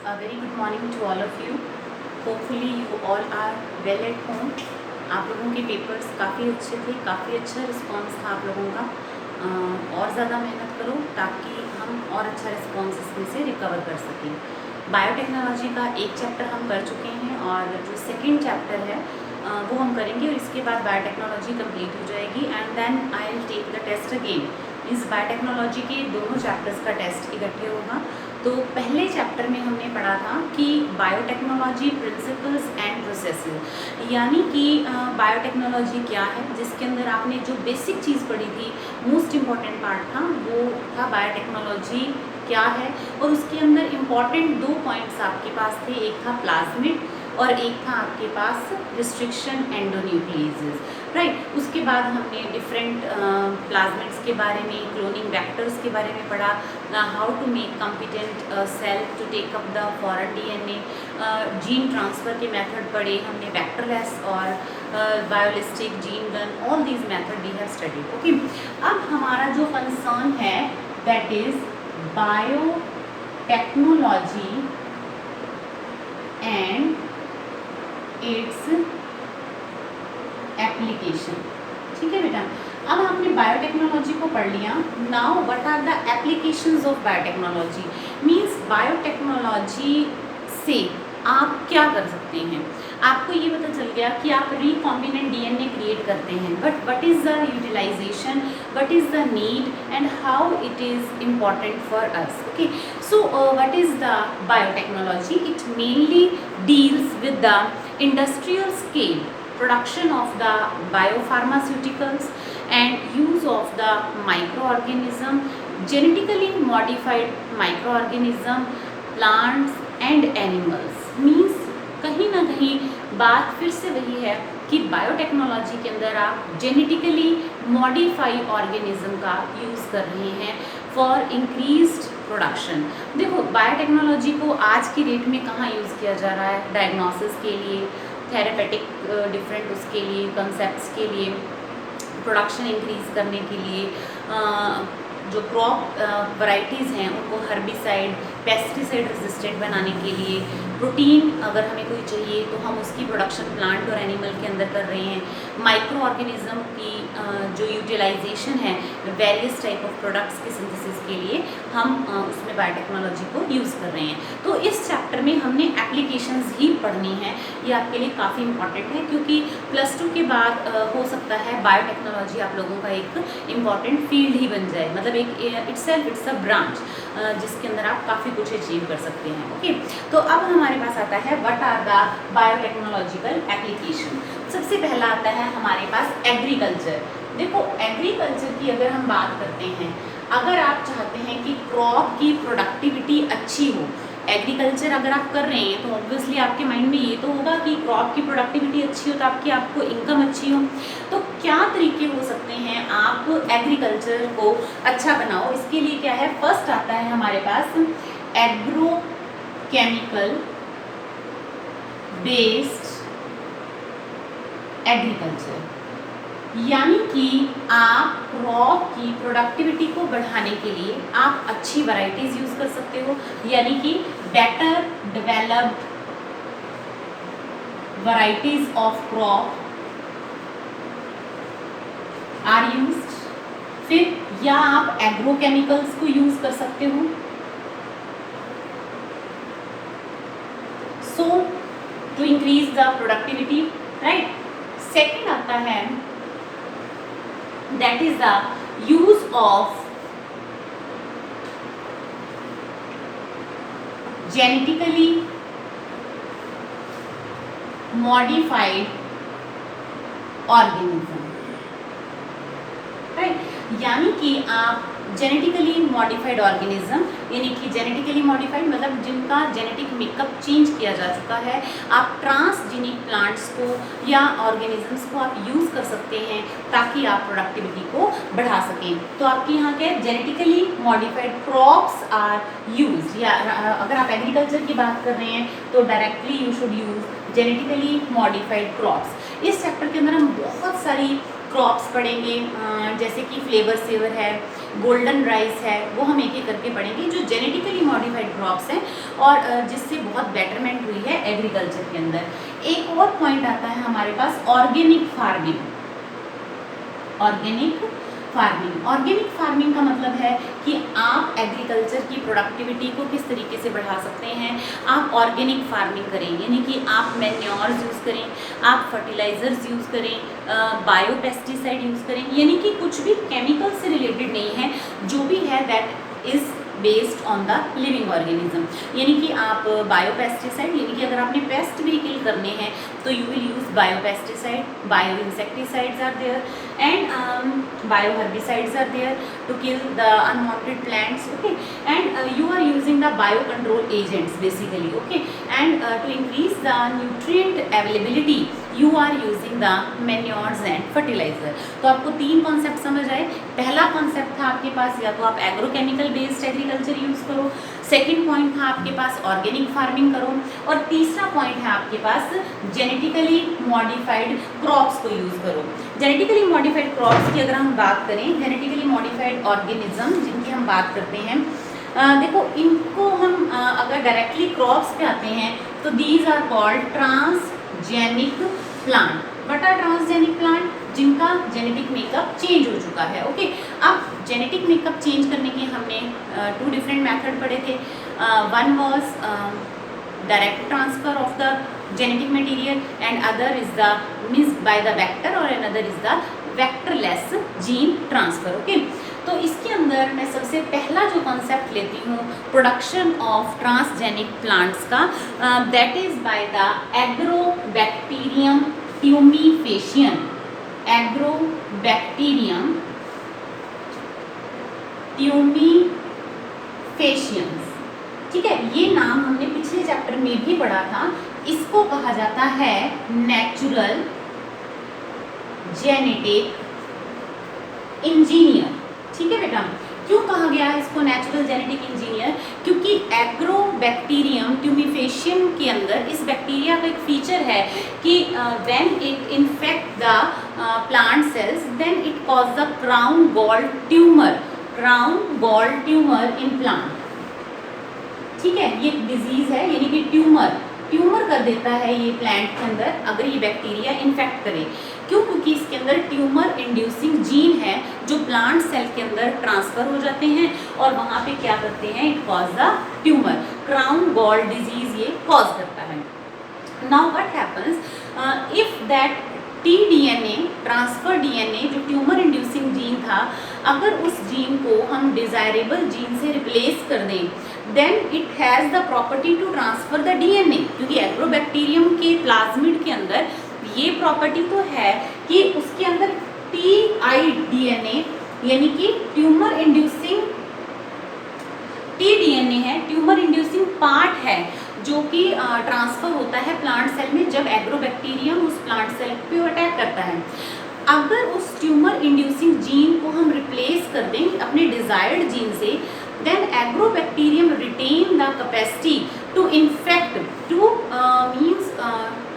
A very good morning to all of you. Hopefully you all are well at home. आप लोगों के papers काफ़ी अच्छे थे, काफ़ी अच्छा रिस्पांस था आप लोगों का। और ज़्यादा मेहनत करो ताकि हम और अच्छा रिस्पांस इसमें से रिकवर कर सकें। बायोटेक्नोलॉजी का एक चैप्टर हम कर चुके हैं और जो सेकंड चैप्टर है वो हम करेंगे और इसके बाद बायोटेक्नोलॉजी कंप्लीट हो जाएगी and then I will take the test again. इस बायोटेक्नोलॉजी के दोनों चैप्टर्स का टेस्ट इकट्ठे होगा। तो पहले चैप्टर में हमने पढ़ा था कि बायोटेक्नोलॉजी प्रिंसिपल्स एंड प्रोसेसेस, यानी कि बायोटेक्नोलॉजी क्या है, जिसके अंदर आपने जो बेसिक चीज़ पढ़ी थी, मोस्ट इम्पॉर्टेंट पार्ट था वो था बायोटेक्नोलॉजी क्या है। और उसके अंदर इम्पॉर्टेंट 2 पॉइंट्स आपके पास थे, एक था प्लाज्मिड और एक था आपके पास रिस्ट्रिक्शन एंडोन्यूक्लियेसेस, राइट। उसके बाद हमने डिफरेंट प्लाज्मिड्स के बारे में, क्लोनिंग वेक्टर्स के बारे में पढ़ा, how to make competent cell to take up the foreign DNA, gene transfer के मेथड पढ़े हमने, वेक्टरलेस और biolistic, gene gun, all these method we have studied. Okay, अब हमारा जो कंसर्न है that is biotechnology and its application. ठीक है बेटा, अब हमने बायोटेक्नोलॉजी को पढ़ लिया। Now what are the applications of biotechnology, means biotechnology से आप क्या कर सकते हैं। आपको ये पता चल गया कि आप रिकॉम्बिनेंट डीएनए क्रिएट करते हैं, but what is the utilization, what is the need and how it is important for us. Okay, so what is the biotechnology, it mainly deals with the industrial scale production of the biopharmaceuticals and use of the microorganism, genetically modified microorganism, plants and animals। means कहीं ना कहीं बात फिर से वही है कि biotechnology के अंदर आप जेनेटिकली मॉडिफाई ऑर्गेनिज्म का यूज़ कर रहे हैं फॉर इंक्रीज्ड प्रोडक्शन। देखो, बायोटेक्नोलॉजी को आज की डेट में कहाँ यूज़ किया जा रहा है, डायग्नोसिस के लिए, थेरेपेटिक डिफरेंट उसके लिए कंसेप्ट्स के लिए, प्रोडक्शन इंक्रीज करने के लिए, जो क्रॉप वैरायटीज़ हैं उनको हर्बिसाइड, पेस्टिसाइड रेजिस्टेंट बनाने के लिए, प्रोटीन अगर हमें कोई चाहिए तो हम उसकी प्रोडक्शन प्लांट और एनिमल के अंदर कर रहे हैं, माइक्रो ऑर्गेनिज्म की जो यूटिलाइजेशन है वेरियस टाइप ऑफ प्रोडक्ट्स के सिंथेसिस के लिए हम उसमें बायोटेक्नोलॉजी को यूज़ कर रहे हैं। तो इस चैप्टर में हमने एप्लीकेशंस ही पढ़नी है, ये आपके लिए काफ़ी इंपॉर्टेंट है क्योंकि +2 के बाद हो सकता है बायोटेक्नोलॉजी आप लोगों का एक इम्पॉर्टेंट फील्ड ही बन जाए, मतलब एक इट्स अ ब्रांच जिसके अंदर आप काफ़ी कुछ अचीव कर सकते हैं। ओके, तो अब हमारे पास आता है what are the biotechnological application. सबसे पहला आता है हमारे पास एग्रीकल्चर। देखो, एग्रीकल्चर की अगर हम बात करते हैं, अगर आप चाहते हैं कि क्रॉप की प्रोडक्टिविटी अच्छी हो, एग्रीकल्चर अगर आप कर रहे हैं तो ऑब्वियसली आपके माइंड में ये तो होगा कि क्रॉप की प्रोडक्टिविटी अच्छी हो तो आपको इनकम अच्छी हो। तो क्या तरीके हो सकते हैं आप एग्रीकल्चर को अच्छा बनाओ, इसके लिए क्या है, फर्स्ट आता है हमारे पास एग्रोकेमिकल बेस्ड एग्रीकल्चर, यानी कि आप क्रॉप की प्रोडक्टिविटी को बढ़ाने के लिए आप अच्छी वैरायटीज यूज कर सकते हो, यानी कि better developed varieties of crop are used. फिर या आप एग्रोकेमिकल्स को यूज कर सकते हो, so to increase the productivity, right. Second आता है that is the use of genetically modified organism, right। यानी कि आप जेनेटिकली मॉडिफाइड ऑर्गेनिज्म, यानी कि जेनेटिकली मॉडिफाइड मतलब जिनका जेनेटिक मेकअप चेंज किया जा चुका है, आप ट्रांसजेनिक प्लांट्स को या ऑर्गेनिजम्स को आप यूज़ कर सकते हैं ताकि आप प्रोडक्टिविटी को बढ़ा सकें। तो आपके यहाँ क्या है, genetically modified crops are use, या अगर आप एग्रीकल्चर की बात कर रहे हैं तो directly you should use genetically modified crops. इस चैप्टर के अंदर हम बहुत सारी क्रॉप्स पढ़ेंगे, जैसे कि फ्लेवर सेवर है, गोल्डन राइस है, वो हम एक एक करके पढ़ेंगे जो जेनेटिकली मॉडिफाइड क्रॉप्स हैं और जिससे बहुत बेटरमेंट हुई है एग्रीकल्चर के अंदर। एक और पॉइंट आता है हमारे पास ऑर्गेनिक फार्मिंग। ऑर्गेनिक फार्मिंग का मतलब है कि आप एग्रीकल्चर की प्रोडक्टिविटी को किस तरीके से बढ़ा सकते हैं। आप ऑर्गेनिक फार्मिंग करें, यानी कि आप मैन्योर्स यूज़ करें, आप फर्टिलाइजर्स यूज़ करें, बायो पेस्टिसाइड यूज़ करें, यानी कि कुछ भी केमिकल से रिलेटेड नहीं है, जो भी है that is based on the living organism. यानी कि आप बायो पेस्टिसाइड, यानी कि अगर आपने पेस्ट भी किल करने हैं तो you will use bio pesticide, bio insecticides are there and bio herbicides are there to kill the unwanted plants, okay, and you are using the bio control agents basically, okay, and to increase the nutrient availability you are using the manures and fertilizer। तो आपको तीन concept समझ आए। पहला concept था आपके पास या तो आप एग्रोकेमिकल बेस्ड एग्रीकल्चर यूज़ करो, सेकंड पॉइंट था आपके पास ऑर्गेनिक फार्मिंग करो, और तीसरा पॉइंट है आपके पास जेनेटिकली मॉडिफाइड क्रॉप्स को यूज़ करो। जेनेटिकली मॉडिफाइड क्रॉप्स की अगर हम बात करें, जेनेटिकली मॉडिफाइड ऑर्गेनिज्म जिनकी हम बात करते हैं, देखो इनको हम अगर डायरेक्टली क्रॉप्स पे आते हैं तो these are called transgenic plant. What are transgenic plant? जिनका जेनेटिक मेकअप चेंज हो चुका है, ओके। अब जेनेटिक मेकअप चेंज करने के हमने टू डिफरेंट मेथड पढ़े थे। One was direct transfer of the genetic material and other is the means by the vector or another is the vectorless gene transfer, okay। तो इसके अंदर मैं सबसे पहला जो कॉन्सेप्ट लेती हूँ प्रोडक्शन ऑफ ट्रांसजेनिक प्लांट्स का, that is by the agrobacterium ट्यूमीफेशियन। Agrobacterium tumefaciens, ठीक है, ये नाम हमने पिछले चैप्टर में भी पढ़ा था। इसको कहा जाता है नेचुरल जेनेटिक इंजीनियर, ठीक है बेटा। क्यों कहा गया है इसको नेचुरल जेनेटिक इंजीनियर? क्योंकि एग्रोबैक्टीरियम ट्यूमीफेशियन के अंदर इस बैक्टीरिया का एक फीचर है कि when it infect the plant cells then it cause the crown gall tumour in plant, ठीक है। ये डिजीज है, यानी कि ट्यूमर कर देता है ये प्लांट के अंदर अगर ये बैक्टीरिया इन्फेक्ट करे। क्यों? क्योंकि इसके अंदर ट्यूमर इंड्यूसिंग जीन है जो प्लांट सेल के अंदर ट्रांसफर हो जाते हैं और वहाँ पे क्या करते हैं, it cause the tumour, crown gall disease ये कॉज करता है। Now what happens if that T DNA, transfer DNA जो ट्यूमर इंड्यूसिंग जीन था, अगर उस जीन को हम डिजायरेबल जीन से रिप्लेस कर दें then it has the property to transfer the DNA. क्योंकि एग्रोबैक्टीरियम के प्लाज्मिड के अंदर ये प्रॉपर्टी तो है कि उसके अंदर टीआईडीएनए यानी कि ट्यूमर इंड्यूसिंग टीडीएनए है, ट्यूमर इंड्यूसिंग पार्ट है जो कि ट्रांसफर होता है प्लांट सेल में जब एग्रोबैक्टीरियम उस प्लांट सेल पे अटैक करता है। अगर उस ट्यूमर इंड्यूसिंग जीन को हम रिप्लेस कर दें अपने डिजायर्ड जीन से, then agrobacterium retain the capacity to infect, to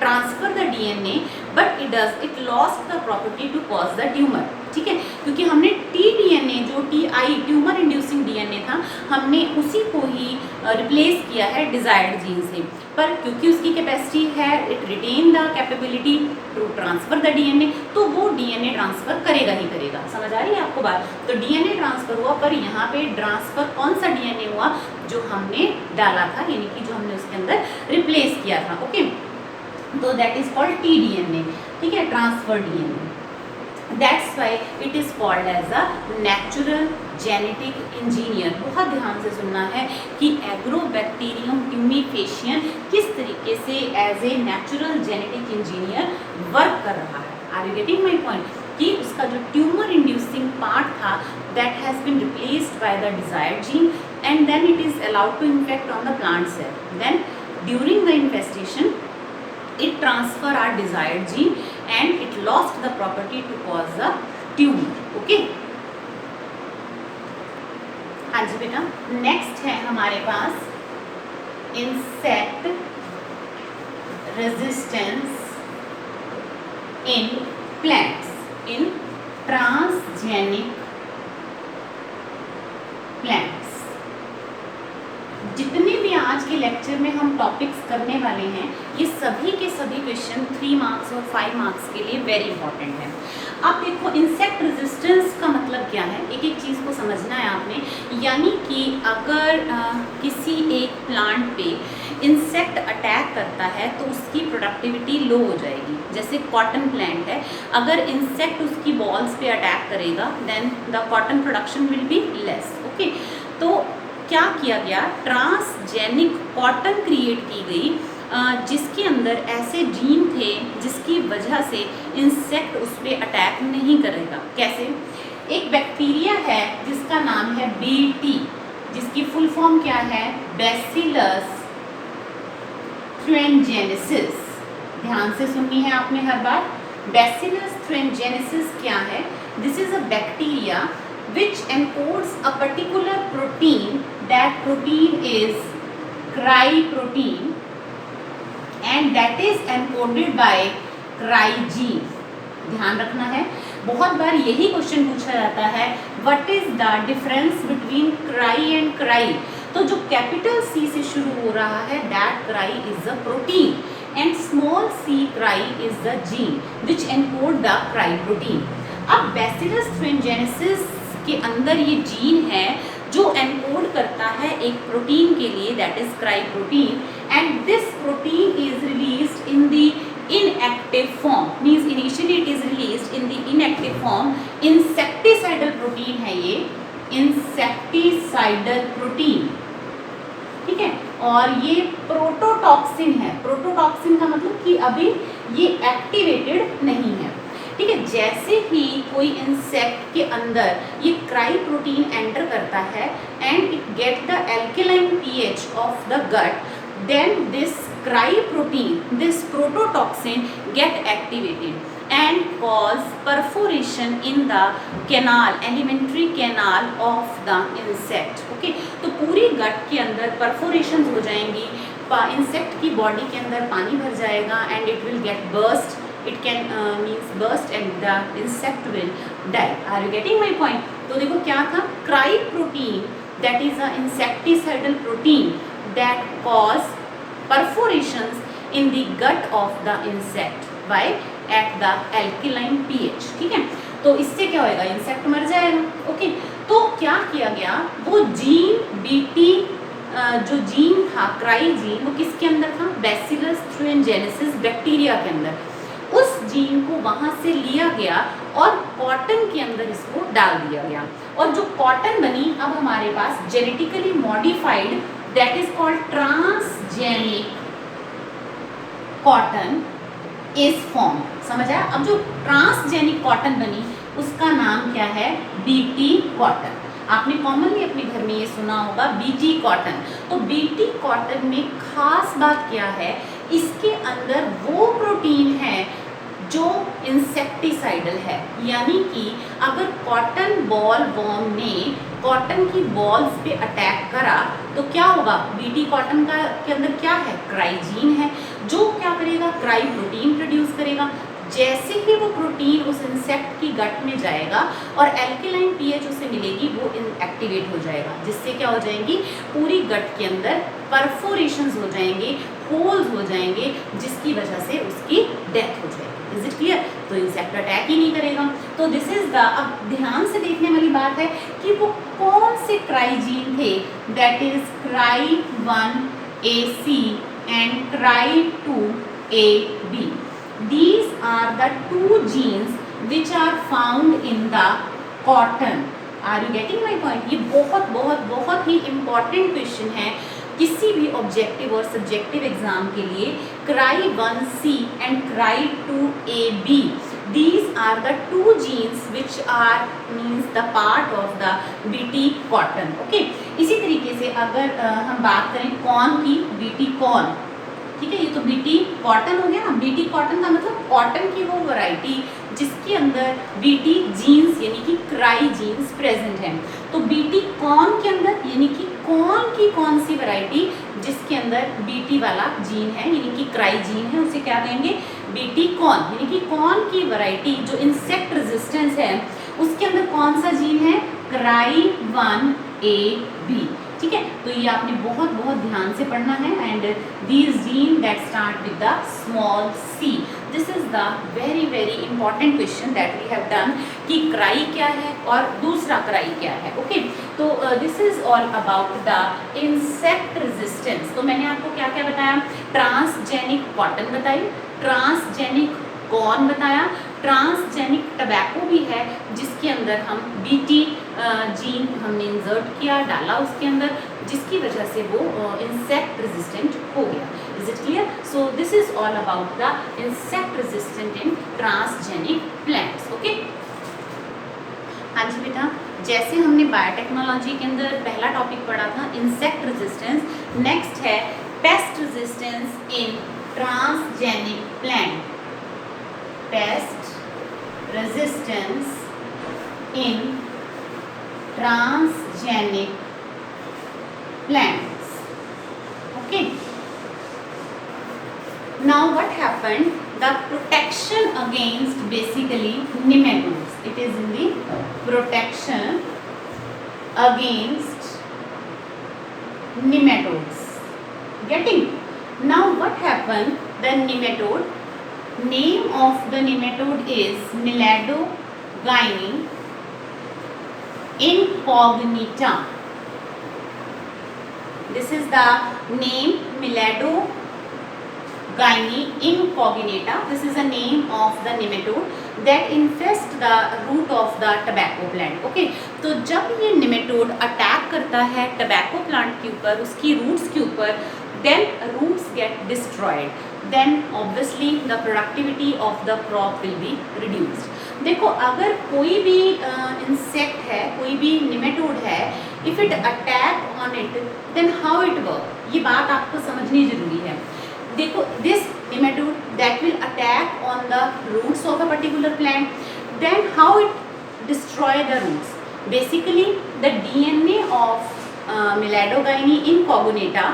transfer the DNA, but it lost the property to cause the tumor, ठीक है। क्योंकि हमने टीडीएनए जो टीआई ट्यूमर इंड्यूसिंग डीएनए था हमने उसी को ही रिप्लेस किया है डिजायर्ड जीन से, पर क्योंकि उसकी कैपेसिटी है it retain the capability to transfer the DNA, तो वो डीएनए ट्रांसफर करेगा ही करेगा। समझ आ रही है आपको बात? तो डीएनए ट्रांसफर हुआ, पर यहाँ पे ट्रांसफर कौन सा डीएनए हुआ? जो हमने डाला था, यानी कि जो हमने उसके अंदर रिप्लेस किया था, ओके। तो दैट इज कॉल्ड टीडीएनए, ठीक है, transfer DNA. That's why it is called as a natural genetic engineer। बहुत ध्यान से सुनना है कि एग्रोबैक्टीरियम ट्यूमीफेशियन किस तरीके से as a natural genetic engineer work कर रहा है। Are you getting my point? कि उसका जो ट्यूमर इंड्यूसिंग पार्ट था that has been replaced by the desired gene and then it is allowed to infect on the plant cell. Then during the infestation it transfer our desired gene and it lost the property to cause the tumor, okay। हाँ जी बेटा, next है हमारे पास insect resistance in plants. Transgenic plants. जितने भी आज के लेक्चर में हम टॉपिक्स करने वाले हैं, ये सभी के सभी क्वेश्चन 3 मार्क्स और 5 मार्क्स के लिए वेरी इंपॉर्टेंट है। अब देखो इंसेक्ट रेजिस्टेंस का मतलब क्या है, एक एक चीज़ को समझना है आपने। यानी कि अगर किसी एक प्लांट पे इंसेक्ट अटैक करता है तो उसकी प्रोडक्टिविटी लो हो जाएगी। जैसे कॉटन प्लांट है, अगर इंसेक्ट उसकी बॉल्स पे अटैक करेगा then the cotton production will be less. Okay, तो क्या किया गया, ट्रांसजेनिक कॉटन क्रिएट की गई जिसके अंदर ऐसे जीन थे जिसकी वजह से इंसेक्ट उस पर अटैक नहीं करेगा। कैसे? एक बैक्टीरिया है जिसका नाम है बीटी, जिसकी फुल फॉर्म क्या है, बैसिलस thuringiensis। ध्यान से सुननी है आपने हर बार। बैसिलस thuringiensis क्या है? This is a bacteria which encodes a particular protein. That protein is cryprotein and that is encoded by cry gene। ध्यान रखना है, बहुत बार यही क्वेश्चन पूछा जाता है, what is the difference between cry and cry. तो जो कैपिटल सी से शुरू हो रहा है that cry is a protein and small C cry is the gene which encode the cry protein. अब बैसिलस thuringiensis के अंदर ये जीन है जो एनकोड करता है एक प्रोटीन के लिए, that is cry protein, and this protein is released in the inactive form, means initially it is released in the inactive form। Insecticidal protein है ये, इंसेक्टिसाइडल प्रोटीन, ठीक है। और ये प्रोटोटॉक्सिन है। प्रोटोटॉक्सिन का मतलब कि अभी ये एक्टिवेटेड नहीं है, ठीक है। जैसे ही कोई इंसेक्ट के अंदर ये क्राई प्रोटीन एंटर करता है and it get the alkaline pH of the gut, then this cryprotein, this prototoxin get activated and cause perforation in the canal, alimentary canal of the insect। okay, तो पूरी गट के अंदर perforations हो जाएंगी, insect की body के अंदर पानी भर जाएगा and it will get burst, it can means burst and the insect will die। are you getting my point? तो देखो क्या था, cryprotein that is a insecticidal protein that cause perforations in the gut of the insect by at the alkaline pH। ठीक है, तो इससे क्या होएगा, इंसेक्ट मर जाएगा। ओके, तो क्या किया गया, वो जीन बीटी जो जीन था क्राई जीन, वो किसके अंदर था, बैसिलस thuringiensis बैक्टीरिया के अंदर। उस जीन को वहां से लिया गया और कॉटन के अंदर इसको डाल दिया गया, और जो कॉटन बनी अब हमारे पास genetically modified, that is called transgenic cotton is form. समझ आया? अब जो ट्रांसजेनिक कॉटन बनी उसका नाम क्या है, बीटी कॉटन। आपने कॉमनली अपने घर में ये सुना होगा बीटी कॉटन। तो बीटी कॉटन में खास बात क्या है, इसके अंदर वो प्रोटीन है जो इंसेक्टिसाइडल है। यानी कि अगर कॉटन बॉल वॉर्म ने कॉटन की बॉल्स पे अटैक करा तो क्या होगा, बीटी कॉटन का के अंदर क्या है, क्राई जीन है, जो क्या करेगा, क्राई प्रोटीन प्रोड्यूस करेगा। जैसे ही वो प्रोटीन उस इंसेक्ट की गट में जाएगा और एल्केलाइन पीएच उसे मिलेगी, वो एक्टिवेट हो जाएगा, जिससे क्या हो जाएंगी, पूरी गट के अंदर परफोरेशंस हो जाएंगे, होल्स हो जाएंगे, जिसकी वजह से उसकी डेथ हो जाएगी। Is it clear? तो इंसेक्ट अटैक ही नहीं करेगा। तो दिस इज द, अब ध्यान से देखने वाली बात है कि वो कौन से क्राई जीन थे, that is cry 1AC and cry 2AB। These are the 2 genes which are found in the cotton। Are you getting my point? ये बहुत बहुत बहुत ही important question है किसी भी ऑब्जेक्टिव और सब्जेक्टिव एग्जाम के लिए। Cry 1C and cry 2AB, these are the 2 genes which are means the part of the BT cotton। okay, इसी तरीके से अगर हम बात करें कॉर्न की, बीटी कॉर्न, ठीक है, ये तो बीटी कॉटन हो गया ना। बीटी कॉटन का मतलब कॉटन की वो वैरायटी जिसके अंदर बीटी जीन्स यानी कि क्राई जीन्स प्रेजेंट हैं। तो बीटी कॉर्न के अंदर यानी कि कॉर्न की कौन सी वैरायटी जिसके अंदर बीटी वाला जीन है यानी कि क्राई जीन है, उसे क्या कहेंगे, बीटी कॉर्न। यानी कि कॉर्न की वैरायटी जो इंसेक्ट रेजिस्टेंस है उसके अंदर कौन सा जीन है, cry1AB, ठीक है। तो ये आपने बहुत बहुत ध्यान से पढ़ना है। And these gene that start with the small C, this is the very very important question that we have done कि क्राई क्या है और दूसरा क्राई क्या है। ओके, तो this is all about the insect resistance. तो मैंने आपको क्या क्या बताया, ट्रांसजेनिक कॉटन बताई, ट्रांसजेनिक कॉर्न बताया, ट्रांसजेनिक टबैको भी है जिसके अंदर हम बीटी जीन हमने इंसर्ट किया, डाला उसके अंदर, जिसकी वजह से वो इंसेक्ट रेजिस्टेंट हो गया। Is it clear? So this is all about the insect resistant in transgenic plants. Okay, हाँ जी बेटा, जैसे हमने बायोटेक्नोलॉजी के अंदर पहला टॉपिक पढ़ा था इंसेक्ट रेजिस्टेंस, नेक्स्ट है paste resistance in transgenic plant. Pest resistance in transgenic plants. Okay. Now what happened? The protection against basically nematodes. It is in the protection against nematodes. Getting? Now what happened? The nematode, name of the nematode is Meladogyne incognita. This is the name, Meladogyne incognita. This is the name of the nematode that infest the root of the tobacco plant. Okay, तो जब ये nematode attack करता है tobacco plant के ऊपर, उसकी roots के ऊपर, then roots get destroyed, then obviously the productivity of the crop will be reduced. देखो, अगर कोई भी इंसेक्ट है, कोई भी nematode है, if it attack on it, then how it work, ये बात आपको समझनी जरूरी है। देखो, this nematode that will attack on the roots of a particular plant, then how it destroy the roots? Basically the DNA of Meladogyne incognita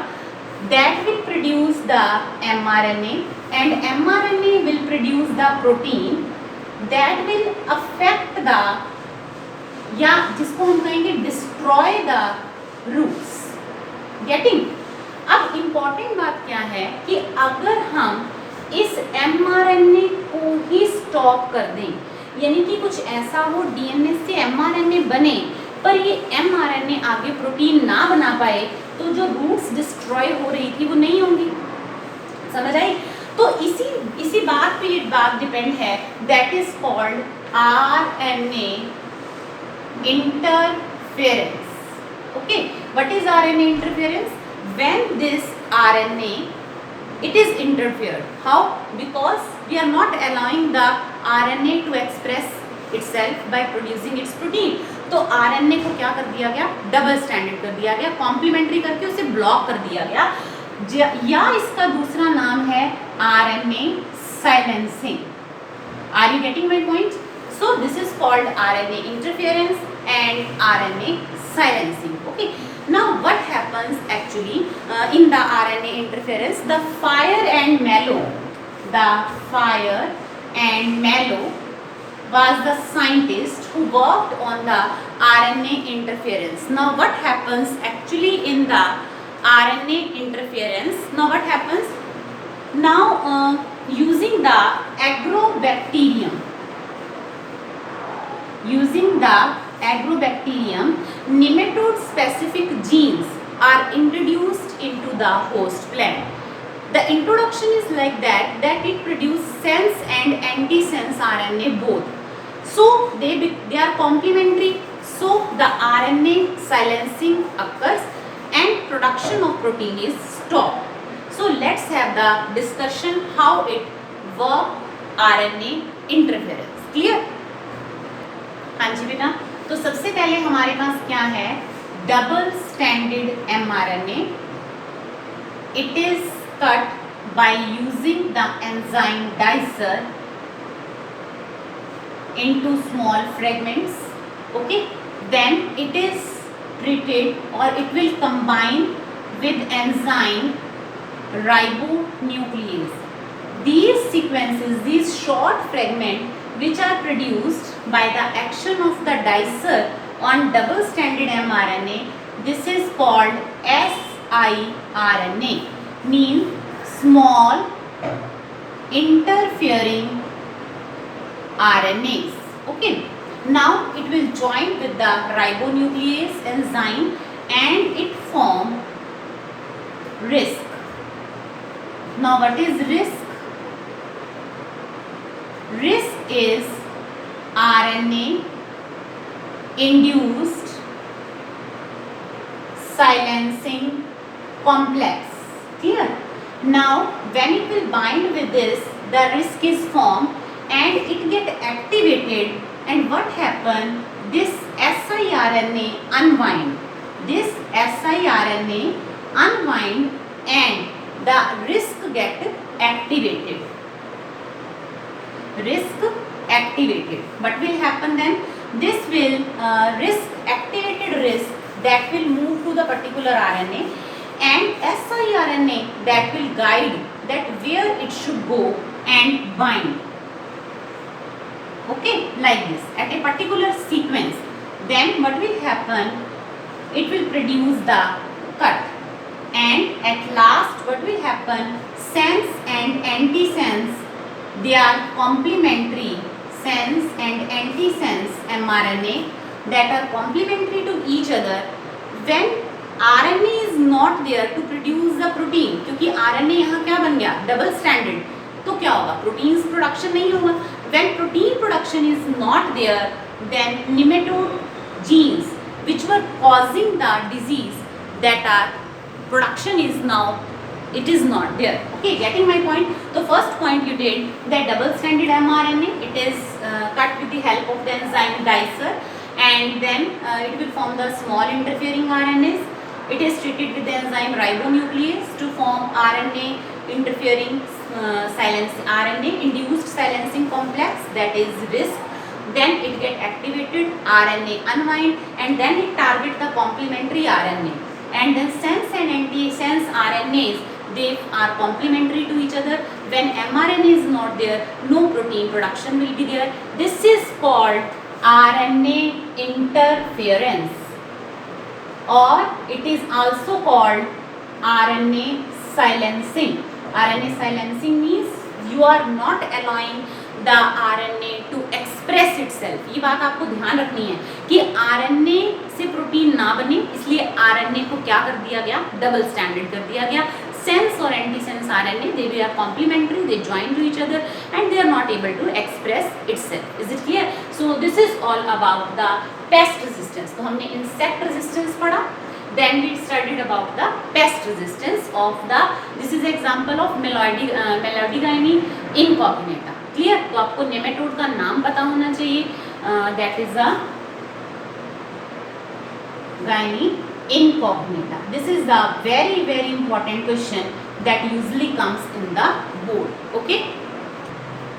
that will produce the mRNA, and mRNA will produce the protein that will affect the, या जिसको हम कहेंगे destroy the roots. Getting? अब important बात क्या है कि अगर हम इस mRNA को ही स्टॉप कर दें, यानी कि कुछ ऐसा हो DNA से mRNA बने पर ये mRNA आगे प्रोटीन ना बना पाए, तो जो रूट्स डिस्ट्रॉय हो रही थी वो नहीं होंगी। समझ आई? तो इसी बात पे ये बात डिपेंड है, that is called RNA interference. Okay, what is RNA interference? When this RNA, it is interfered. How? Because we are not allowing the RNA to express itself by producing its protein. तो RNA को क्या कर दिया गया? Double standard कर दिया गया, complementary करके उसे ब्लॉक कर दिया गया, या इसका दूसरा नाम है RNA silencing. Are you getting my point? So this is called RNA interference and RNA silencing. Okay. Now what happens actually in the RNA interference? The Fire and Mallow was the scientist who worked on the RNA interference. Now what happens actually in the RNA interference? Now what happens? Now using the agrobacterium, nematode specific genes are introduced into the host plant. The introduction is like that it produces sense and antisense RNA both. So they are complementary. So the RNA silencing occurs and production of protein is stopped. So let's have the discussion how it work, RNA interference. Clear? हाँ जी बेटा, तो सबसे पहले हमारे पास क्या है? Double standard mRNA. It is cut by using the enzyme dicer into small fragments. Okay, then it is treated, or it will combine with enzyme ribonuclease. These sequences, these short fragments which are produced by the action of the dicer on double-stranded mRNA. This is called siRNA, means small interfering RNAs. Okay. Now it will join with the ribonuclease enzyme and it form RISC. Now what is RISC? RISC is RNA induced silencing complex. Clear? Now when it will bind with this, the RISC is formed and it get activated, and what happen? This siRNA unwind. This siRNA unwind and the RISC get activated. RISC activated. What will happen then? This will activated RISC that will move to the particular RNA, and siRNA that will guide that where it should go and bind. Okay, like this at a particular sequence. Then what will happen? It will produce the cut, and at last what will happen? Sense and antisense, they are complementary. Sense and antisense mRNA that are complementary to each other. When RNA is not there to produce the protein, क्योंकि RNA यहाँ क्या बन गया? Double standard, तो क्या होगा? Proteins production नहीं होगा. When protein production is not there, then nematode genes which were causing the disease, that are production is now, it is not there. Okay, getting my point? So first point you did that double stranded mRNA, it is cut with the help of the enzyme dicer, and then it will form the small interfering RNAs. It is treated with the enzyme ribonuclease to form RNA interfering RNA induced silencing complex, that is RISC. Then it get activated, RNA unwind, and then it target the complementary RNA. And then sense and antisense RNAs, they are complementary to each other. When mRNA is not there, no protein production will be there. This is called RNA interference, or it is also called RNA silencing. RNA silencing means you are not allowing the RNA to express itself. ये बात आपको ध्यान रखनी है कि RNA से protein ना बने, इसलिए RNA को क्या कर दिया गया? डबल स्टैंडर्ड कर दिया गया. Sense or antisense RNA, they are complementary, they join to each other and they are not able to express itself. Is it clear? So this is all about the pest resistance. तो हमने insect resistance पढ़ा. Then we studied about the pest resistance of the, this is example of Meloidigyne incognita. Clear? तो आपको nematode का नाम पता होना चाहिए. That is a gyne incognita. This is the very important question that usually comes in the board. Okay?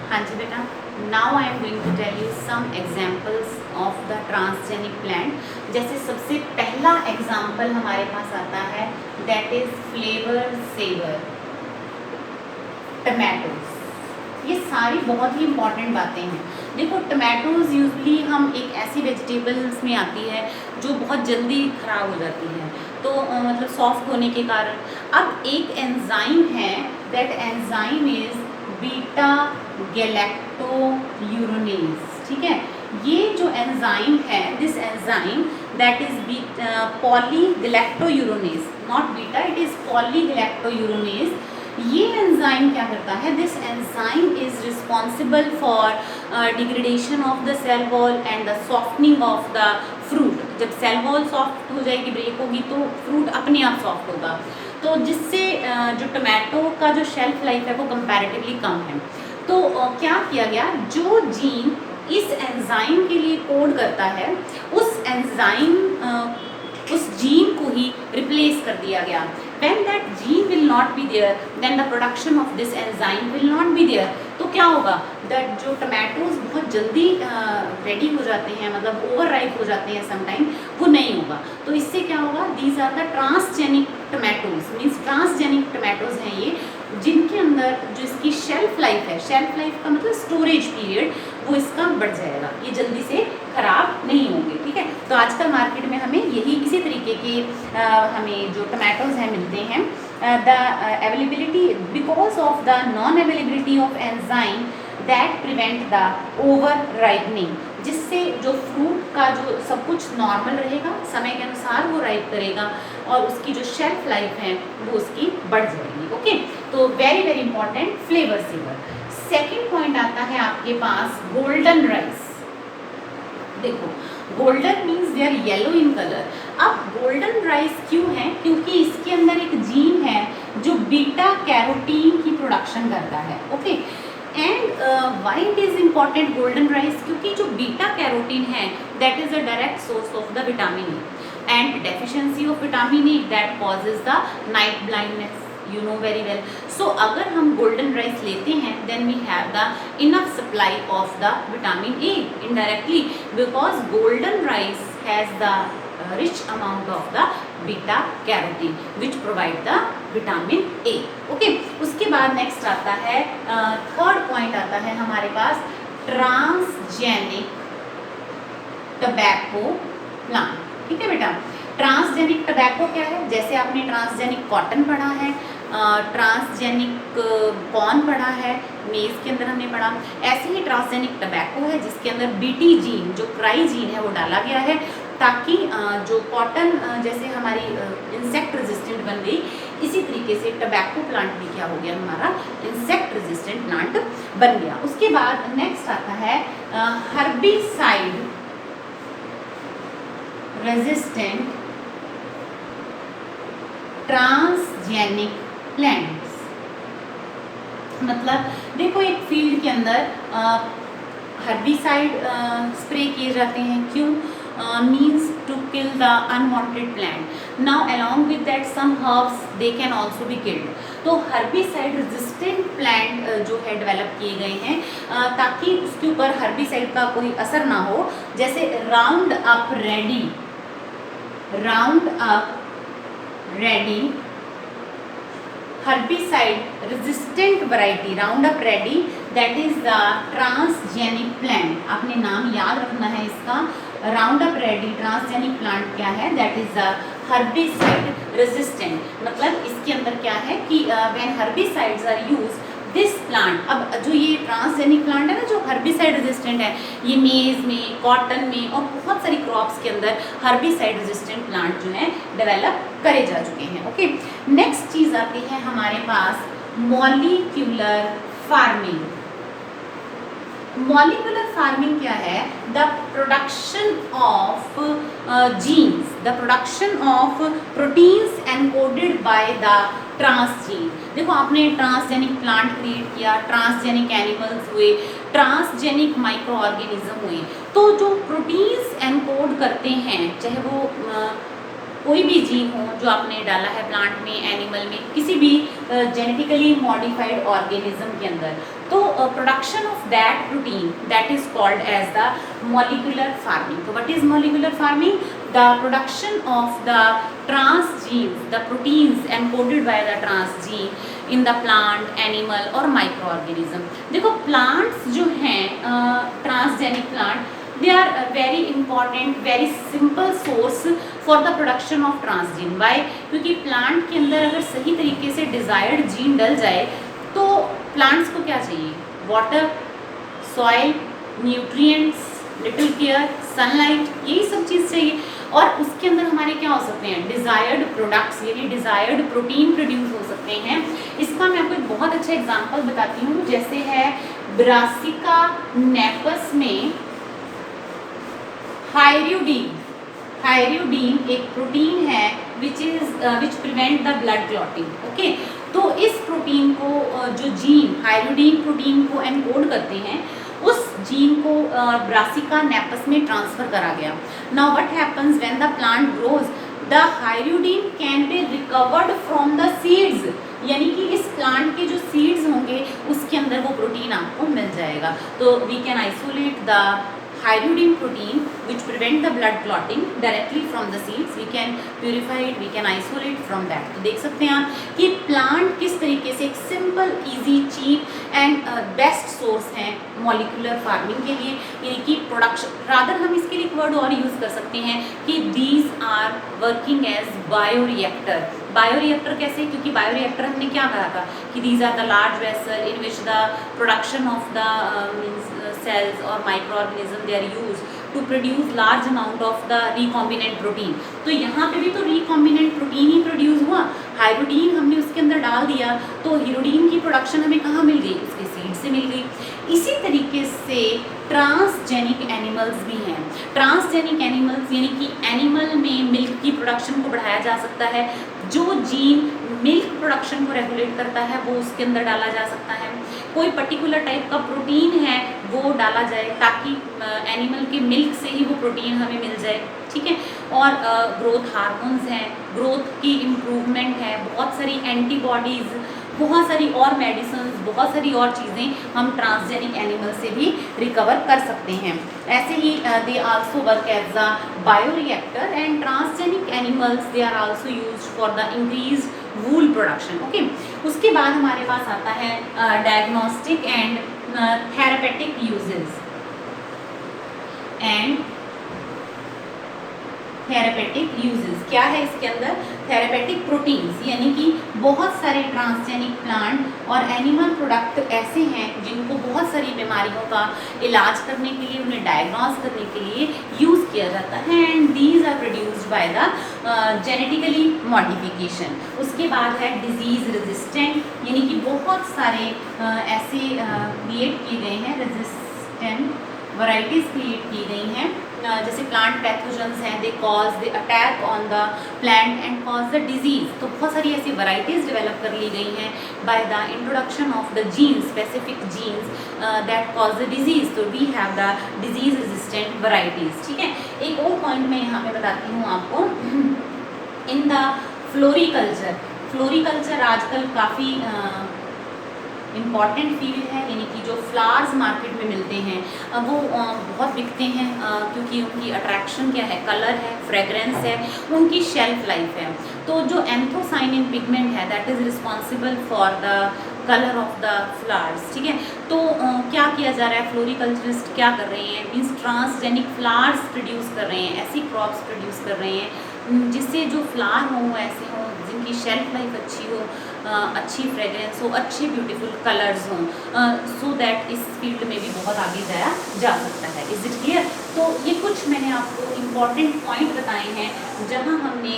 हाँ जी बेटा. Now I am going to tell you some examples of the transgenic plant. जैसे सबसे पहला example हमारे पास आता है, that is flavor saver tomatoes. ये सारी बहुत ही इम्पॉर्टेंट बातें हैं. देखो टमाटोज़ यूजली हम एक ऐसी वेजिटेबल्स में आती है जो बहुत जल्दी ख़राब हो जाती है, तो मतलब सॉफ्ट होने के कारण. अब एक एंजाइम है, that enzyme is beta galacturonase. ठीक है, ये जो एंजाइम है, this enzyme that is polygalacturonase, not beta, it is polygalacturonase. ये एंजाइम क्या करता है? This enzyme is responsible for degradation of the cell wall and the softening of the fruit. जब सेल वॉल सॉफ्ट हो जाएगी, break होगी, तो fruit अपने आप सॉफ्ट होगा, तो जिससे जो टमाटो का जो शेल्फ लाइफ है वो कंपैरेटिवली कम है. तो क्या किया गया? जो जीन इस एंजाइम के लिए कोड करता है, उस एंजाइम उस जीन को ही रिप्लेस कर दिया गया. When that gene will not be there, then the production of this enzyme will not be there. तो क्या होगा? that जो टमाटोज बहुत जल्दी रेडी हो जाते हैं, मतलब ओवर राइप हो जाते हैं समटाइम, वो नहीं होगा. तो इससे क्या होगा? these are the transgenic tomatoes, means transgenic tomatoes हैं ये, जिनके अंदर जो इसकी शेल्फ लाइफ है, शेल्फ लाइफ का मतलब स्टोरेज पीरियड, वो इसका बढ़ जाएगा, ये जल्दी से खराब नहीं होंगे। ठीक है, तो आजकल मार्केट में हमें यही इसी तरीके के हमें जो टमाटोज हैं मिलते हैं। The availability because of the non availability of enzyme that prevent the over ripening, जिससे जो फ्रूट का जो सब कुछ नॉर्मल रहेगा, समय के अनुसार वो राइप करेगा और उसकी जो शेल्फ लाइफ है वो उसकी बढ़ जाएगी। ओके, तो very very important flavour saver. Second point आता है आपके पास गोल्डन राइस। देखो, golden means they are yellow in colour. अब गोल्डन राइस क्यों है? क्योंकि इसके अंदर एक जीन है जो बीटा कैरोटीन की प्रोडक्शन करता है। Okay, and why it is important golden rice? क्योंकि जो बीटा कैरोटीन है that is a direct source of the vitamin A, and deficiency of vitamin A that causes the night blindness, you know very well. So अगर हम golden rice लेते हैं then we have the enough supply of the vitamin A indirectly, because golden rice has the rich amount of the beta carotene which provide the vitamin A. Okay, उसके बाद next आता है third point आता है हमारे पास transgenic tobacco plant। ठीक है बेटा, ट्रांसजेनिक टबैको क्या है? जैसे आपने ट्रांसजेनिक कॉटन पढ़ा है, ट्रांसजेनिक कॉर्न पढ़ा है, मेज़ के अंदर हमने पढ़ा, ऐसे ही ट्रांसजेनिक टबैको है जिसके अंदर बीटी जीन, जो क्राई जीन है, वो डाला गया है ताकि जो कॉटन जैसे हमारी इंसेक्ट रेजिस्टेंट बन गई, इसी तरीके से टबैको प्लांट भी क्या हो गया, हमारा इंसेक्ट रेजिस्टेंट प्लांट बन गया। उसके बाद नेक्स्ट आता है हर्बिसाइड रेजिस्टेंट ट्रांसजेनिक प्लांट्स। मतलब देखो, एक फील्ड के अंदर हर्बिसाइड स्प्रे किए जाते हैं, क्यों? Means to kill the unwanted plant. Now along with that some herbs they can also be killed. तो हर्बिसाइड रेजिस्टेंट प्लांट जो है डेवलप किए गए हैं ताकि उसके ऊपर हर्बिसाइड का कोई असर ना हो। जैसे round up ready, round up ready herbicide resistant variety, Roundup Ready, that is the transgenic plant। आपने नाम याद रखना है इसका, Roundup Ready transgenic plant क्या है? that is the herbicide resistant। मतलब इसके अंदर क्या है कि when herbicides are used this plant, अब जो ये ट्रांसजेनिक प्लांट है ना, जो हर्बिसाइड रेजिस्टेंट है, ये मेज़ में, कॉटन में और बहुत सारी क्रॉप्स के अंदर हर्बिसाइड रेजिस्टेंट प्लांट जो है डेवलप करे जा चुके हैं। ओके, नेक्स्ट चीज़ आती है हमारे पास मॉलिक्यूलर फार्मिंग। मॉलिक्यूलर फार्मिंग क्या है? The production of genes, the production of proteins encoded by the transgene. देखो, आपने ट्रांसजेनिक प्लांट क्रिएट किया, ट्रांसजेनिक एनिमल्स हुए, ट्रांसजेनिक माइक्रो ऑर्गेनिज्म हुए, तो जो प्रोटीन्स एनकोड करते हैं, चाहे वो कोई भी जीन हो जो आपने डाला है प्लांट में, एनिमल में, किसी भी जेनेटिकली मॉडिफाइड ऑर्गेनिज्म के अंदर, तो production of that protein that is called as the molecular farming. तो what is molecular farming? The production of the transgenes, the proteins encoded by the transgene in the plant, animal और microorganism. देखो, plants जो हैं transgenic plant, they are a very important, very simple source for the production of transgene। why? क्योंकि plant के अंदर अगर सही तरीके से डिजायर्ड जीन डल जाए तो प्लांट्स को क्या चाहिए? Water, soil, nutrients, little care, sunlight, यही सब चीज़ चाहिए। और उसके अंदर हमारे क्या हो सकते हैं? डिजायर्ड प्रोडक्ट्स, यानी डिजायर्ड प्रोटीन प्रोड्यूस हो सकते हैं। इसका मैं आपको एक बहुत अच्छा एग्जाम्पल बताती हूँ, जैसे है ब्रासिका नेपस में हाइड्रोडीन। हाइड्रोडीन एक प्रोटीन है which prevent the blood clotting. Okay, तो इस प्रोटीन को जो जीन हाइड्रोडीन प्रोटीन को एनकोड करते हैं, उस जीन को ब्रासिका नेपस में ट्रांसफर करा गया। Now what happens when the plant grows? The hydrogen can be recovered from the seeds, यानी कि इस प्लांट के जो सीड्स होंगे उसके अंदर वो प्रोटीन आपको मिल जाएगा। तो we can isolate the hydrogen protein which prevent the blood clotting directly from the seeds, we can purify it, we can isolate from that। तो देख सकते हैं आप कि प्लांट किस तरीके से एक simple simple, easy, cheap and best source हैं मॉलिक्यूलर फार्मिंग के लिए, यानी कि प्रोडक्शन। रादर हम इसके लिए एक वर्ड और यूज़ कर सकते हैं कि these are working as bioreactor. Bioreactor कैसे? क्योंकि बायोरिएक्टर हमने क्या कहा था कि these are the large vessel in which the production of the cells or microorganism they are used to produce large amount of the recombinant protein। तो यहाँ पे भी तो recombinant protein ही प्रोड्यूस हुआ, हाइड्रोडीन हमने उसके अंदर डाल दिया तो हीरोडीन की प्रोडक्शन हमें कहाँ मिल गई? उसके सीड से मिल गई। इसी तरीके से ट्रांसजेनिक एनिमल्स भी हैं। ट्रांसजेनिक एनिमल्स यानी कि एनिमल में मिल्क की प्रोडक्शन को बढ़ाया जा सकता है, जो जीन मिल्क प्रोडक्शन को रेगुलेट करता है वो उसके अंदर डाला जा सकता है। कोई पर्टिकुलर टाइप का प्रोटीन है वो डाला जाए ताकि एनिमल के मिल्क से ही वो प्रोटीन हमें मिल जाए, ठीक है। और ग्रोथ हार्मोन्स हैं, ग्रोथ की इम्प्रूवमेंट है, बहुत सारी एंटीबॉडीज़, बहुत सारी और मेडिसिन, बहुत सारी और चीज़ें हम ट्रांसजेनिक एनिमल से भी रिकवर कर सकते हैं। ऐसे ही they also work as a bioreactor and transgenic animals they are also used for the increase wool production. Okay, उसके बाद हमारे पास आता है diagnostic and therapeutic uses and therapeutic uses. क्या है इसके अंदर? थेरेपेटिक प्रोटीन्स, यानी कि बहुत सारे ट्रांसजेनिक प्लांट और एनिमल प्रोडक्ट ऐसे हैं जिनको बहुत सारी बीमारियों का इलाज करने के लिए, उन्हें डायग्नोज करने के लिए यूज़ किया जाता है and these are produced by the genetically modification. उसके बाद है डिजीज़ रेजिस्टेंट, यानी कि बहुत सारे ऐसे क्रिएट किए गए हैं, रेजिस्टेंट वैरायटीज़ क्रिएट की गई हैं, जैसे प्लांट पैथोजेंस हैं, they attack on the plant and cause the disease. तो बहुत सारी ऐसी वैरायटीज़ डेवलप कर ली गई हैं by the introduction of the genes, specific genes that cause the disease. तो we have the disease resistant varieties, ठीक है। एक और पॉइंट मैं यहाँ पे बताती हूँ आपको, इन द फ्लोरिकल्चर। फ्लोरिकल्चर आजकल काफ़ी इम्पॉर्टेंट फील्ड है, यानी कि जो फ्लावर्स मार्केट में मिलते हैं वो बहुत बिकते हैं क्योंकि उनकी अट्रैक्शन क्या है? कलर है, फ्रेगरेंस है, उनकी शेल्फ लाइफ है। तो जो एंथोसाइनिन पिगमेंट है that is responsible for the colour of the flowers, ठीक है। तो क्या किया जा रहा है? फ्लोरिकल्चरिस्ट क्या कर रहे हैं? मीन्स ट्रांसजेनिक फ्लावर्स प्रोड्यूस कर रहे हैं, ऐसी क्रॉप्स प्रोड्यूस कर रहे हैं जिससे जो फ्लावर हों वो ऐसे हों जिनकी शेल्फ लाइफ अच्छी हो, अच्छी फ्रेगरेंस हो, अच्छे ब्यूटीफुल कलर्स हों, सो दैट इस फील्ड में भी बहुत आगे जाया जा सकता है। Is it clear? तो ये कुछ मैंने आपको इम्पॉर्टेंट पॉइंट बताए हैं जहाँ हमने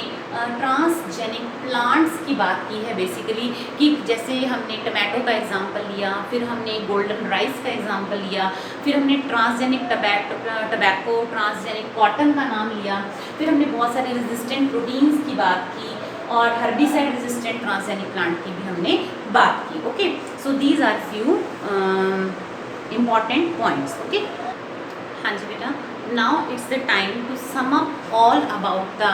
ट्रांसजेनिक प्लांट्स की बात की है बेसिकली, कि जैसे हमने टमाटो का एग्जांपल लिया, फिर हमने गोल्डन राइस का एग्जांपल लिया, फिर हमने ट्रांसजेनिक टबैको, ट्रांसजेनिक कॉटन का नाम लिया, फिर हमने बहुत सारे रेजिस्टेंट प्रोटीन्स की बात की और हर्बिसाइड रेजिस्टेंट ट्रांसजेनिक प्लांट की भी हमने बात की। Okay, so these are few important points. Okay, हाँ जी बेटा, now it's the time to sum up all about the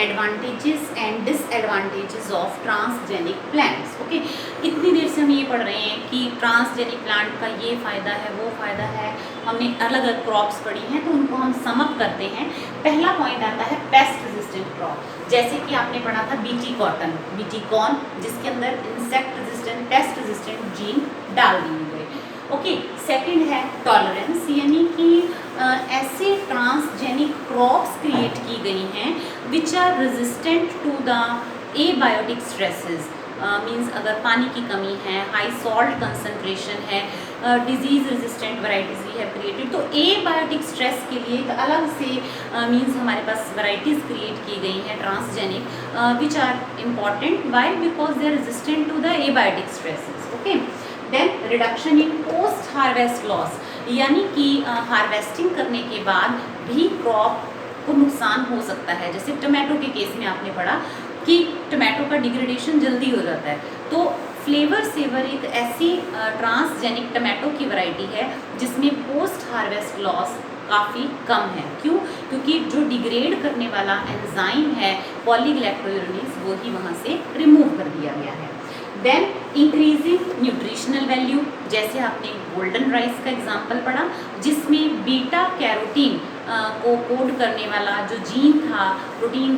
advantages and disadvantages of transgenic plants। okay, इतनी देर से हम ये पढ़ रहे हैं कि ट्रांसजेनिक प्लांट का ये फ़ायदा है, वो फ़ायदा है, हमने अलग अलग क्रॉप्स पढ़ी हैं तो उनको हम सम अप करते हैं। पहला पॉइंट आता है पेस्ट रेजिस्टेंट क्रॉप, जैसे कि आपने पढ़ा था बीटी कॉटन, बीटी कॉर्न, जिसके अंदर insect resistant, pest resistant gene डाल दिए गए। ओके, सेकंड है टॉलरेंस, यानी कि ऐसे ट्रांसजेनिक क्रॉप्स क्रिएट की गई हैं which are resistant to the abiotic stresses. Means अगर पानी की कमी है, हाई सॉल्ट कंसनट्रेशन है, disease resistant varieties we have created. तो एबायोटिक स्ट्रेस के लिए एक अलग से मीन्स हमारे पास वैरायटीज़ क्रिएट की गई हैं transgenic which are important. Why? Because they are resistant to the abiotic stresses. Okay, then reduction in post harvest loss, यानी कि हार्वेस्टिंग करने के बाद भी क्रॉप को नुकसान हो सकता है। जैसे टमाटो के केस में आपने पढ़ा कि टमाटो का डिग्रेडेशन जल्दी हो जाता है। तो फ्लेवर सेवर एक ऐसी ट्रांसजेनिक टमाटो की वैरायटी है जिसमें पोस्ट हार्वेस्ट लॉस काफ़ी कम है। क्यों? क्योंकि जो डिग्रेड करने वाला एंजाइम है पॉलीग्लाइकोलाइसिस वो ही वहाँ से रिमूव कर दिया गया है। देन इंक्रीजिंग न्यूट्रिशनल वैल्यू, जैसे आपने गोल्डन राइस का एग्जांपल पढ़ा जिसमें बीटा कैरोटीन को कोड करने वाला जो जीन था प्रोटीन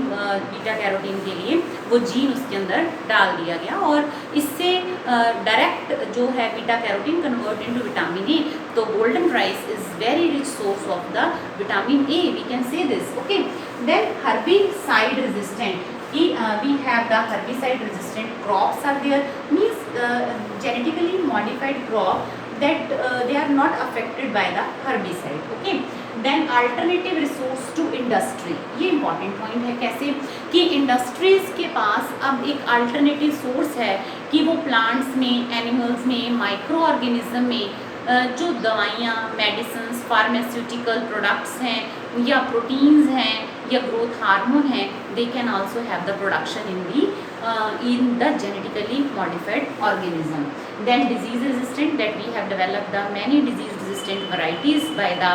बीटा कैरोटीन के लिए, वो जीन उसके अंदर डाल दिया गया और इससे डायरेक्ट जो है beta carotene convert into vitamin A. तो golden rice is very rich source of the vitamin A, we can say this. Okay, then herbicide resistant, we have the herbicide resistant crops are there, means genetically modified crop that they are not affected by the herbicide. Okay, then alternative resource to industry, ये important point है। कैसे कि industries के पास अब एक alternative source है कि वो प्लांट्स में, एनिमल्स में, माइक्रो ऑर्गेनिज्म में जो दवाइयाँ, मेडिसिन्स, फार्मास्यूटिकल प्रोडक्ट्स हैं या प्रोटीन्स हैं या ग्रोथ हार्मोन हैं, दे can also have the production in the genetically modified organism. Then disease resistant, that we have developed the many disease resistant varieties by the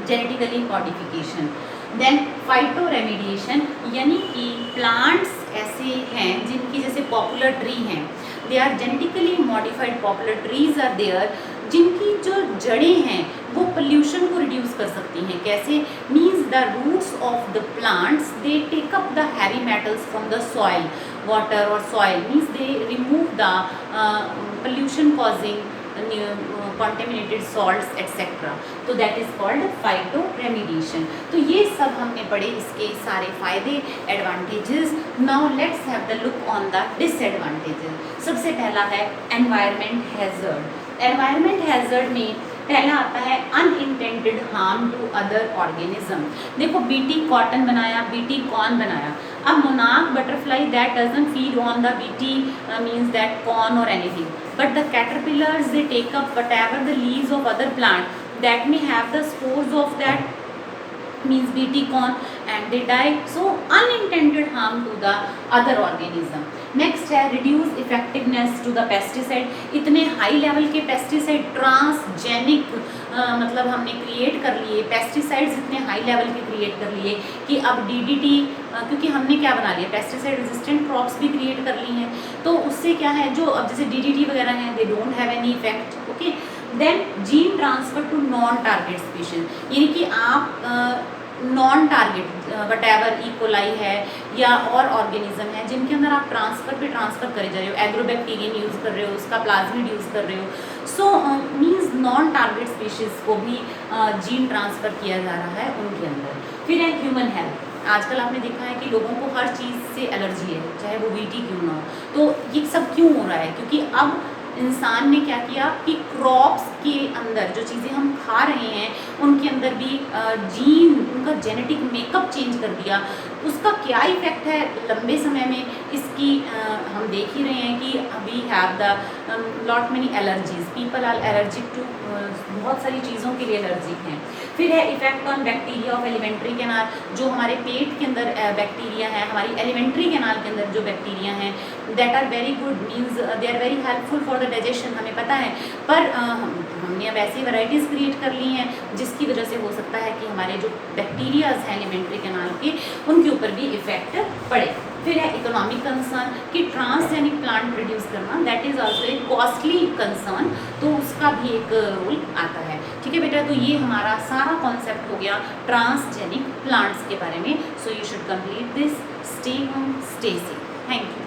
genetically modification. Then phytoremediation, यानी कि plants ऐसे हैं जिनकी जैसे poplar tree हैं, they are genetically modified poplar trees are there, जिनकी जो जड़ें हैं वो पोल्यूशन को रिड्यूस कर सकती हैं। कैसे? Means the roots of the plants they take up the heavy metals from the soil, water और soil, means they remove the pollution causing contaminated salts etc. तो that is called phytoremediation। तो ये सब हमने पढ़े, इसके सारे फायदे, advantages. Now let's have the look on the disadvantages. सबसे पहला है एनवायरनमेंट हैजर्ड। एनवायरनमेंट हैजर्ड में पहला आता है unintended harm to other organism. देखो, बीटी कॉटन बनाया, बीटी कॉर्न बनाया, अब monarch butterfly that doesn't feed on the BT means that corn और anything, but the caterpillars they take up whatever the leaves of other plant that may have the spores of that means bt corn and they die, so unintended harm to the other organism। Next है reduce effectiveness to the pesticide. इतने high level के pesticide, transgenic मतलब हमने create कर लिए, pesticides इतने high level के create कर लिए कि अब डीडीटी, क्योंकि हमने क्या बना लिया, पेस्टिसाइड रेजिस्टेंट क्रॉप्स भी क्रिएट कर ली हैं, तो उससे क्या है, जो अब जैसे डीडीटी वगैरह हैं, they don't have any effect. Okay, then gene transfer to non target species, यानी कि आप non target whatever E coli है या और ऑर्गेनिज्म है जिनके अंदर आप ट्रांसफ़र पे ट्रांसफ़र करे जा रहे हो, एग्रोबैक्टीरियन यूज़ कर रहे हो, उसका प्लाज्मिड यूज़ कर रहे हो, so means non target species को भी जीन ट्रांसफ़र किया जा रहा है उनके अंदर। फिर है ह्यूमन हेल्थ। आजकल आपने देखा है कि लोगों को हर चीज़ से एलर्जी है, चाहे वो वीटी क्यों ना हो। तो ये सब क्यों हो रहा है? क्योंकि अब इंसान ने क्या किया कि क्रॉप्स के अंदर जो चीज़ें हम खा रहे हैं उनके अंदर भी जीन, उनका जेनेटिक मेकअप चेंज कर दिया। उसका क्या इफ़ेक्ट है लंबे समय में, इसकी हम देख ही रहे हैं कि we have the lot many allergies, people are allergic to बहुत सारी चीज़ों के लिए एलर्जिक हैं। फिर है effect on bacteria of alimentary canal, जो हमारे पेट के अंदर बैक्टीरिया है, हमारी एलिमेंट्री कैनाल के अंदर जो बैक्टीरिया हैं, that are very good, means they are very helpful for the digestion, हमें पता है। पर हमने अब ऐसी वैराइटीज़ क्रिएट कर ली हैं जिसकी वजह से हो सकता है कि हमारे जो बैक्टीरियाज हैं एलिमेंट्री कैनाल के, उनके ऊपर भी इफेक्ट पड़े। फिर है इकोनॉमिक कंसर्न कि ट्रांसजेनिक प्लांट प्रोड्यूस करना, that is also a costly concern, तो उसका भी एक रोल आता है। ठीक है बेटा, तो ये हमारा सारा कॉन्सेप्ट हो गया ट्रांसजेनिक प्लांट्स के बारे में। So you should complete this, stay home, stay safe. Thank you.